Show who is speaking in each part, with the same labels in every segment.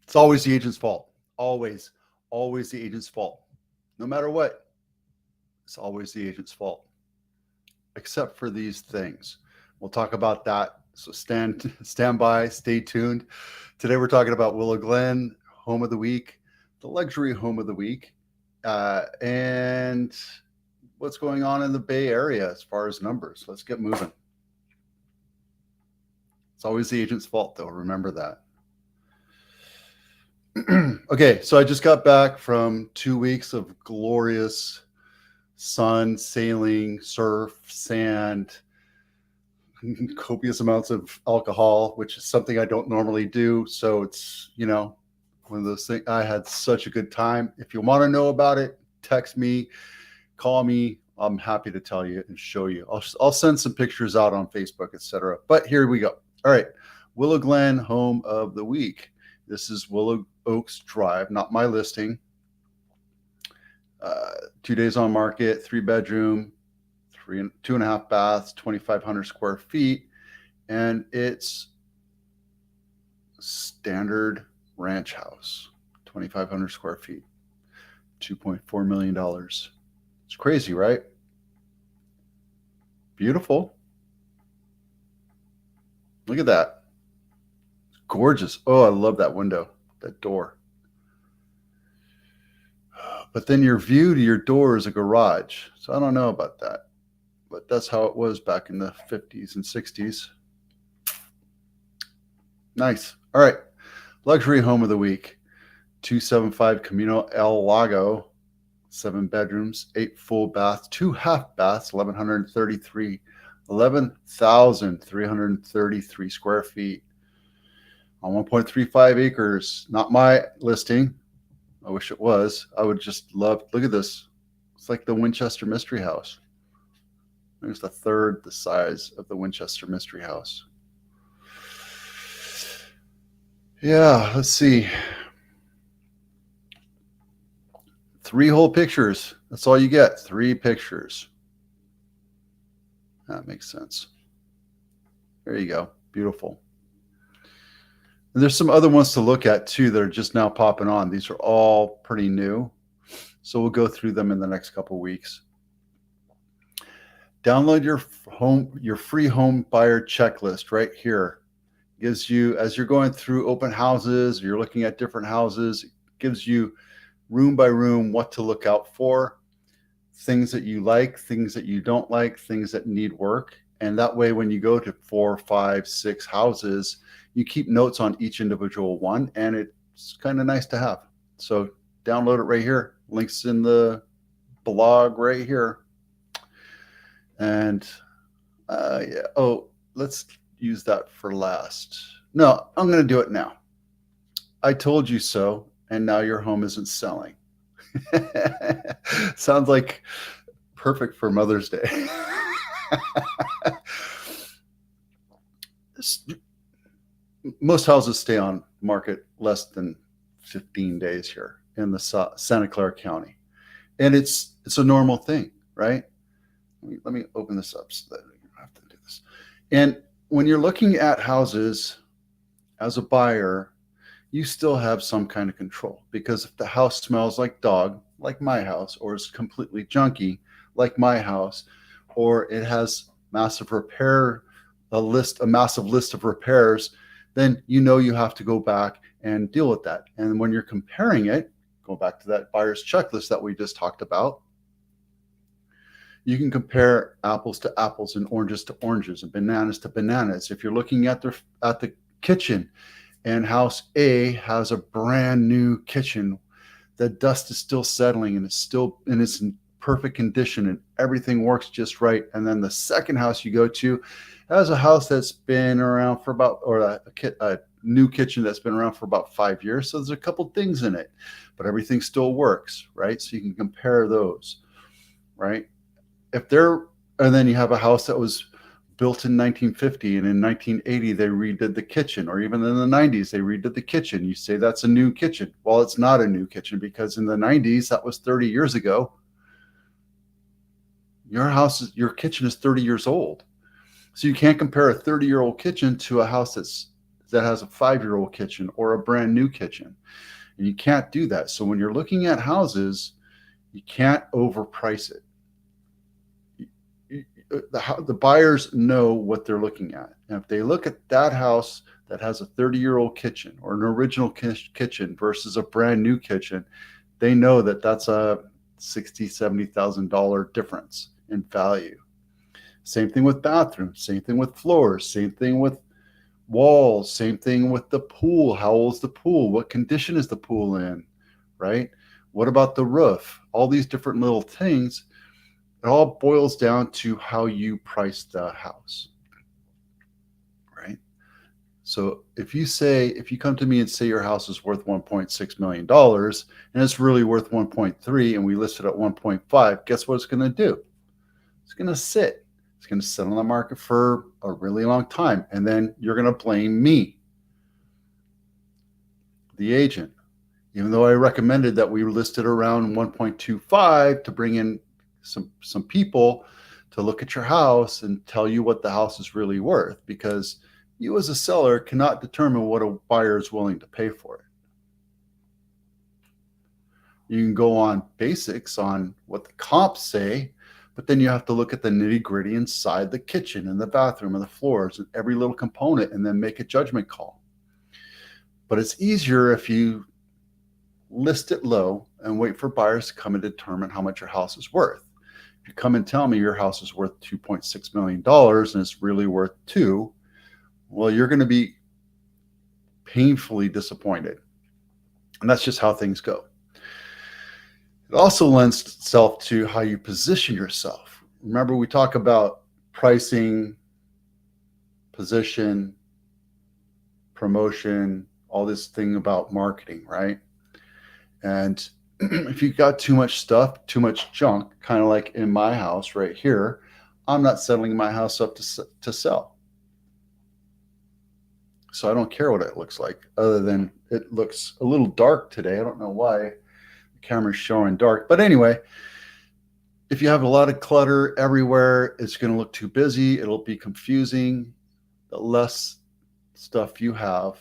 Speaker 1: It's always the agent's fault. Always, always the agent's fault. No matter what, it's always the agent's fault, except for these things. We'll talk about that. So stand by, stay tuned. Today we're talking about Willow Glen, home of the week, the luxury home of the week, and what's going on in the Bay Area as far as numbers. Let's get moving. It's always the agent's fault, though. Remember that. Okay, so I just got back from 2 weeks of glorious sun, sailing, surf, sand, copious amounts of alcohol, which is something I don't normally do. So it's, one of those things. I had such a good time. If you want to know about it, text me, call me. I'm happy to tell you and show you. I'll send some pictures out on Facebook, etc. But here we go. All right, Willow Glen, home of the week. This is Willow Oaks Drive, not my listing. 2 days on market, 3-bedroom, 2.5 baths, 2,500 square feet, and it's standard ranch house, 2,500 square feet, $2.4 million. It's crazy, right? Beautiful. Look at that. It's gorgeous. Oh, I love that window, that door. But then your view to your door is a garage. So I don't know about that. But that's how it was back in the 50s and 60s. Nice. All right. Luxury home of the week. 275 Camino El Lago. 7 bedrooms, 8 full baths, 2 half baths, 11,333 square feet on 1.35 acres. Not my listing. I wish it was. I would just love, look at this. It's like the Winchester Mystery House. There's the third the size of the Winchester Mystery House. Yeah, let's see. 3 whole pictures. That's all you get. 3 pictures. That makes sense. There you go. Beautiful. And there's some other ones to look at too that are just now popping on. These are all pretty new. So we'll go through them in the next couple of weeks. Download your free home buyer checklist right here. Gives you, as you're going through open houses, you're looking at different houses, it gives you room by room what to look out for, things that you like, things that you don't like, things that need work. And that way, when you go to 4, 5, 6 houses, you keep notes on each individual one, and it's kind of nice to have. So download it right here. Links in the blog right here. And yeah. Oh, let's use that for last. No, I'm going to do it now. I told you so, and now your home isn't selling. Sounds like perfect for Mother's Day. Most houses stay on market less than 15 days here in the Santa Clara County. And it's a normal thing, right? Let me open this up so that you don't have to do this. And when you're looking at houses as a buyer, you still have some kind of control, because if the house smells like dog, like my house, or is completely junky, like my house, or it has massive massive list of repairs, then you have to go back and deal with that. And when you're comparing it, go back to that buyer's checklist that we just talked about, you can compare apples to apples and oranges to oranges and bananas to bananas. If you're looking at the kitchen, and house A has a brand new kitchen, the dust is still settling and it's in perfect condition and everything works just right. And then the second house you go to has a house that's been around for about, or a new kitchen that's been around for about 5 years. So there's a couple things in it, but everything still works, right? So you can compare those, right? And then you have a house that was built in 1950, and in 1980 they redid the kitchen, or even in the 90s they redid the kitchen. You say that's a new kitchen. Well, it's not a new kitchen, because in the 90s, that was 30 years ago. Your kitchen is 30 years old. So you can't compare a 30-year-old kitchen to a house that's that has a 5-year-old kitchen or a brand new kitchen. And you can't do that. So when you're looking at houses, you can't overprice it. The buyers know what they're looking at. And if they look at that house that has a 30-year-old kitchen or an original kitchen versus a brand new kitchen, they know that that's a $60,000, $70,000 difference in value. Same thing with bathrooms, same thing with floors, same thing with walls, same thing with the pool. How old is the pool? What condition is the pool in, right? What about the roof? All these different little things, it all boils down to how you price the house, right? So if you come to me and say your house is worth $1.6 million and it's really worth 1.3 and we list it at 1.5, guess what it's going to do? It's going to sit. It's going to sit on the market for a really long time. And then you're going to blame me, the agent. Even though I recommended that we listed around 1.25 to bring in some people to look at your house and tell you what the house is really worth, because you as a seller cannot determine what a buyer is willing to pay for it. You can go on basics on what the comps say, but then you have to look at the nitty-gritty inside the kitchen and the bathroom and the floors and every little component and then make a judgment call. But it's easier if you list it low and wait for buyers to come and determine how much your house is worth. If you come and tell me your house is worth $2.6 million and it's really worth $2 million, well, you're going to be painfully disappointed. And that's just how things go. It also lends itself to how you position yourself. Remember, we talk about pricing, position, promotion, all this thing about marketing, right? And if you've got too much stuff, too much junk, kind of like in my house right here, I'm not settling my house up to sell. So I don't care what it looks like, other than it looks a little dark today. I don't know why the camera's showing dark. But anyway, if you have a lot of clutter everywhere, it's going to look too busy. It'll be confusing. The less stuff you have,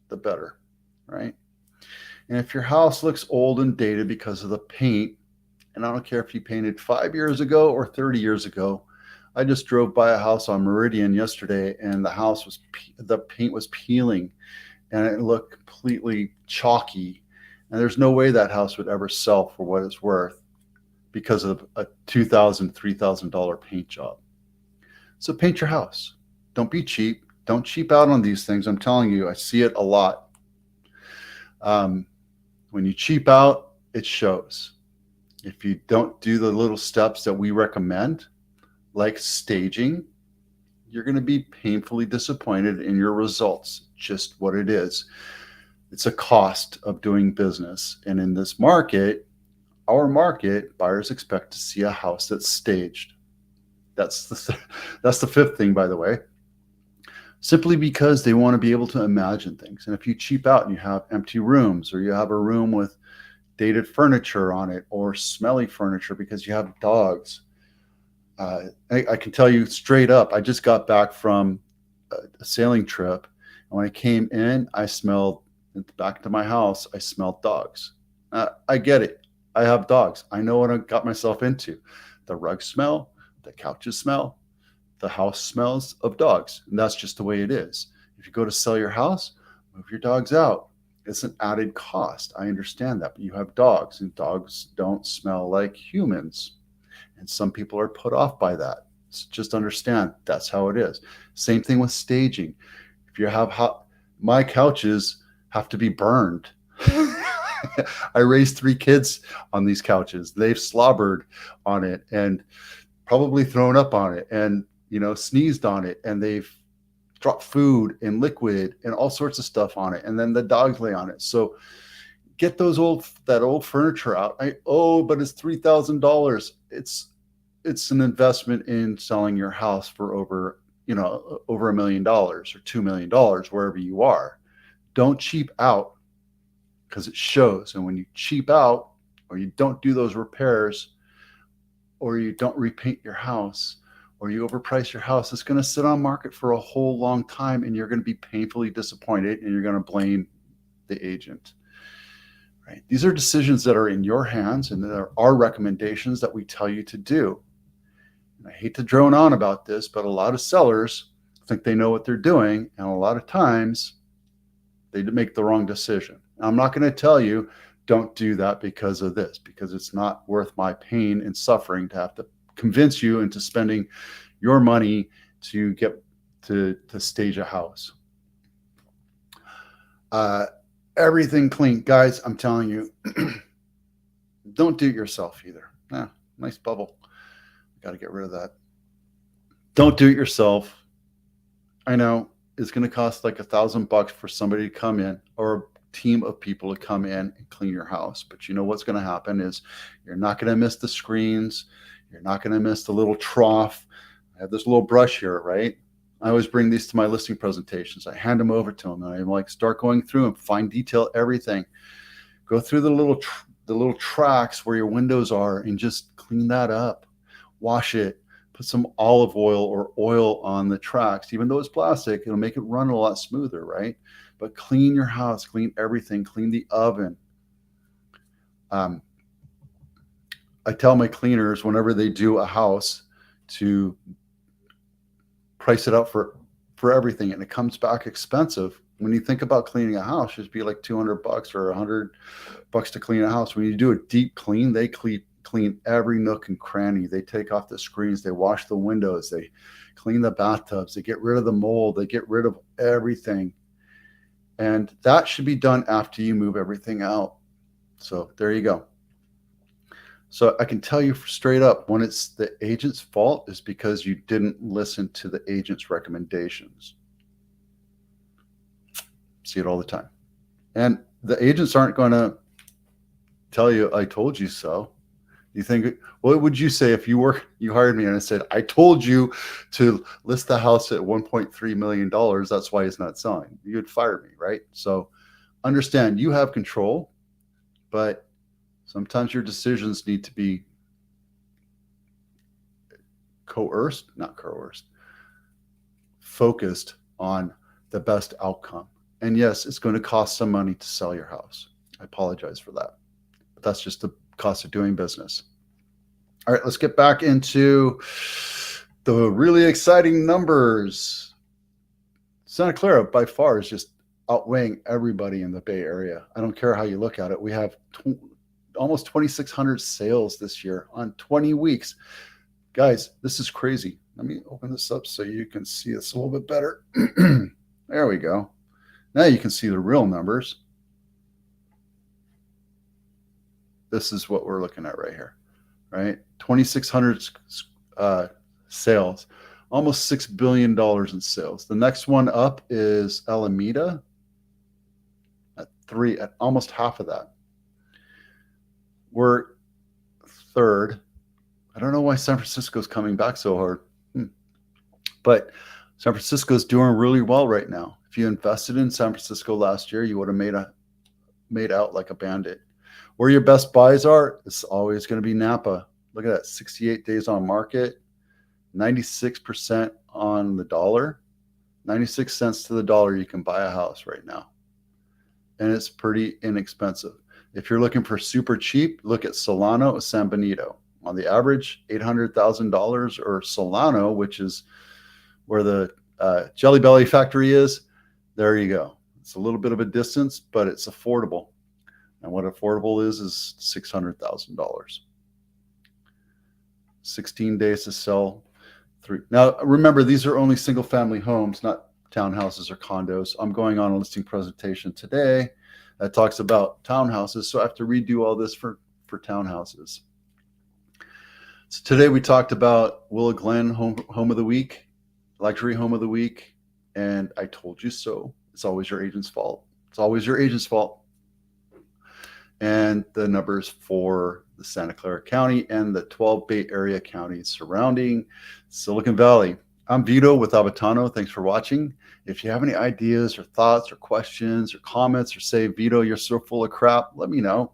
Speaker 1: the better, right? And if your house looks old and dated because of the paint, and I don't care if you painted 5 years ago or 30 years ago, I just drove by a house on Meridian yesterday, and the paint was peeling, and it looked completely chalky. And there's no way that house would ever sell for what it's worth because of a $2,000, $3,000 paint job. So paint your house. Don't be cheap. Don't cheap out on these things. I'm telling you, I see it a lot. When you cheap out, it shows. If you don't do the little steps that we recommend, like staging, you're going to be painfully disappointed in your results. Just what it is. It's a cost of doing business. And in this market, our market, buyers expect to see a house that's staged. That's the fifth thing, by the way. Simply because they want to be able to imagine things. And if you cheap out and you have empty rooms, or you have a room with dated furniture on it or smelly furniture because you have dogs, I can tell you straight up, I just got back from a sailing trip. And when I came in, I smelled, back to my house, I smelled dogs. I get it. I have dogs. I know what I got myself into. The rugs smell, the couches smell, the house smells of dogs. And that's just the way it is. If you go to sell your house, move your dogs out. It's an added cost. I understand that, but you have dogs, and dogs don't smell like humans. And some people are put off by that. So just understand that's how it is. Same thing with staging. If you have my couches have to be burned. I raised 3 kids on these couches. They've slobbered on it and probably thrown up on it and, sneezed on it, and they've dropped food and liquid and all sorts of stuff on it. And then the dogs lay on it. So get that old furniture out. But it's $3,000. It's an investment in selling your house for over $1 million or $2 million, wherever you are. Don't cheap out, because it shows. And when you cheap out, or you don't do those repairs, or you don't repaint your house, or you overprice your house, it's going to sit on market for a whole long time, and you're going to be painfully disappointed, and you're going to blame the agent. Right? These are decisions that are in your hands, and there are recommendations that we tell you to do. And I hate to drone on about this, but a lot of sellers think they know what they're doing, and a lot of times they make the wrong decision. I'm not going to tell you don't do that because of this, because it's not worth my pain and suffering to have to convince you into spending your money to get to stage a house. Everything clean. Guys, I'm telling you, don't do it yourself either. Nice bubble. Got to get rid of that. Don't do it yourself. I know it's going to cost like $1,000 for somebody to come in, or a team of people to come in and clean your house. But you know what's going to happen is you're not going to miss the screens. You're not going to miss the little trough. I have this little brush here, right? I always bring these to my listing presentations. I hand them over to them, and I like start going through and fine detail everything. Go through the little tracks where your windows are and just clean that up. Wash it. Put some olive oil or oil on the tracks. Even though it's plastic, it'll make it run a lot smoother, right? But clean your house, clean everything, clean the oven. I tell my cleaners whenever they do a house to price it out for everything, and it comes back expensive. When you think about cleaning a house, it should be like $200 or $100 to clean a house. When you do a deep clean, they clean every nook and cranny. They take off the screens, they wash the windows, they clean the bathtubs, they get rid of the mold, they get rid of everything. And that should be done after you move everything out. So there you go. So I can tell you straight up, when it's the agent's fault, is because you didn't listen to the agent's recommendations. See it all the time. And the agents aren't going to tell you, I told you so. You think, what would you say if you hired me and I said, I told you to list the house at $1.3 million. That's why it's not selling. You'd fire me, right? So understand you have control, but sometimes your decisions need to be focused on the best outcome. And yes, it's going to cost some money to sell your house. I apologize for that, but that's just the cost of doing business. All right, let's get back into the really exciting numbers. Santa Clara by far is just outweighing everybody in the Bay Area. I don't care how you look at it. We have almost 2,600 sales this year on 20 weeks. Guys, this is crazy. Let me open this up so you can see this a little bit better. There we go. Now you can see the real numbers. This is what we're looking at right here, right? 2,600 sales, almost $6 billion in sales. The next one up is Alameda at almost half of that. We're third. I don't know why San Francisco's coming back so hard, but San Francisco's doing really well right now. If you invested in San Francisco last year, you would have made out like a bandit. Where your best buys are, it's always going to be Napa. Look at that, 68 days on market, 96% on the dollar, 96 cents to the dollar. You can buy a house right now, and it's pretty inexpensive. If you're looking for super cheap, look at Solano or San Benito. On the average, $800,000, or Solano, which is where the Jelly Belly factory is. There you go. It's a little bit of a distance, but it's affordable. And what affordable is $600,000. 16 days to sell. Now, remember, these are only single family homes, not townhouses or condos. I'm going on a listing presentation today that talks about townhouses, so I have to redo all this for townhouses. So today we talked about Willow Glen home of the week, luxury home of the week, and I told you so. It's always your agent's fault. It's always your agent's fault. And the numbers for the Santa Clara County and the 12 Bay Area counties surrounding Silicon Valley. I'm Vito with Avatano. Thanks for watching. If you have any ideas or thoughts or questions or comments, or say, Vito, you're so full of crap, let me know.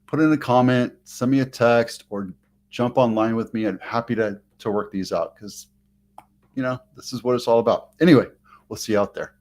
Speaker 1: Put in a comment, send me a text, or jump online with me. I'm happy to to work these out, because, this is what it's all about. Anyway, we'll see you out there.